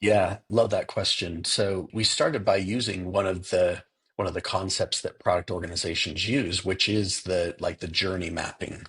Yeah, love that question. So we started by using one of the concepts that product organizations use, which is the journey mapping,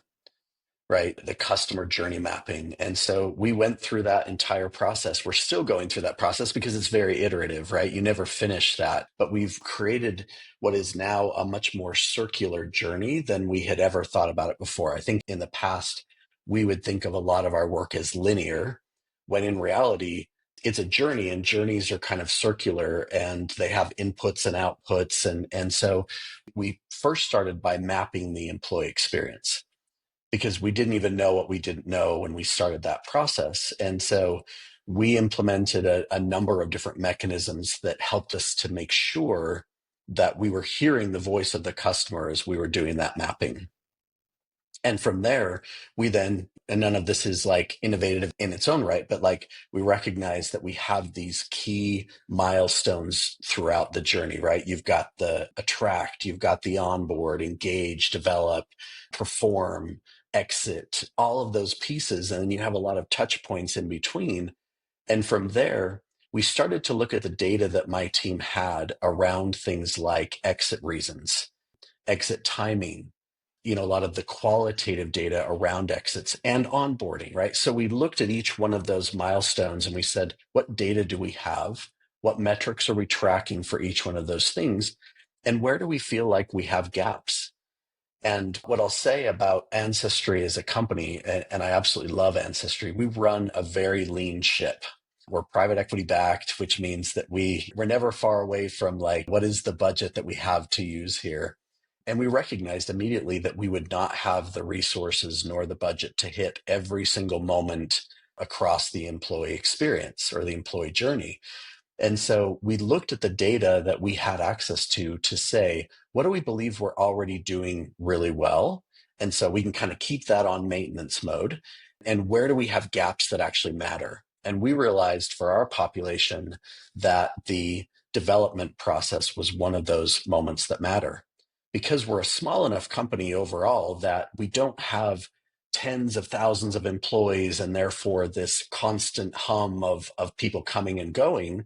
right? The customer journey mapping. And so we went through that entire process. We're still going through that process because it's very iterative, right? You never finish that. But we've created what is now a much more circular journey than we had ever thought about it before. I think in the past, we would think of a lot of our work as linear, when in reality, it's a journey and journeys are kind of circular and they have inputs and outputs. And so we first started by mapping the employee experience because we didn't even know what we didn't know when we started that process. And so we implemented a number of different mechanisms that helped us to make sure that we were hearing the voice of the customer as we were doing that mapping. And from there, we then, and none of this is like innovative in its own right, but like we recognize that we have these key milestones throughout the journey, right? You've got the attract, you've got the onboard, engage, develop, perform, exit, all of those pieces. And then you have a lot of touch points in between. And from there, we started to look at the data that my team had around things like exit reasons, exit timing, a lot of the qualitative data around exits and onboarding, right? So we looked at each one of those milestones and we said, what data do we have? What metrics are we tracking for each one of those things? And where do we feel like we have gaps? And what I'll say about Ancestry as a company, and I absolutely love Ancestry, we run a very lean ship. We're private equity backed, which means that we're never far away from like, what is the budget that we have to use here? And we recognized immediately that we would not have the resources nor the budget to hit every single moment across the employee experience or the employee journey. And so we looked at the data that we had access to say, what do we believe we're already doing really well? And so we can kind of keep that on maintenance mode. And where do we have gaps that actually matter? And we realized for our population that the development process was one of those moments that matter because we're a small enough company overall that we don't have tens of thousands of employees and therefore this constant hum of people coming and going.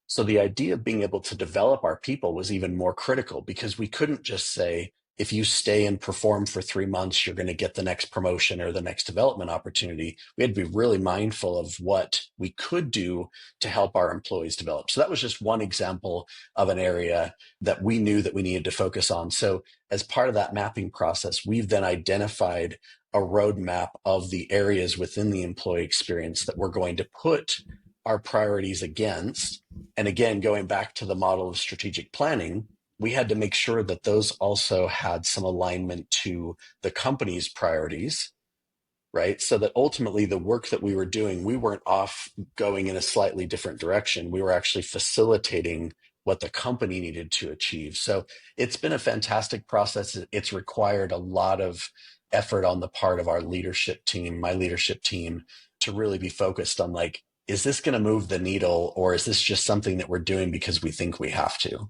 So the idea of being able to develop our people was even more critical because we couldn't just say, if you stay and perform for 3 months, you're going to get the next promotion or the next development opportunity. We had to be really mindful of what we could do to help our employees develop. So that was just one example of an area that we knew that we needed to focus on. So as part of that mapping process, we've then identified a roadmap of the areas within the employee experience that we're going to put our priorities against. And again, going back to the model of strategic planning, we had to make sure that those also had some alignment to the company's priorities, right? So that ultimately the work that we were doing, we weren't off going in a slightly different direction. We were actually facilitating what the company needed to achieve. So it's been a fantastic process. It's required a lot of effort on the part of our leadership team, my leadership team, to really be focused on like, is this going to move the needle or is this just something that we're doing because we think we have to?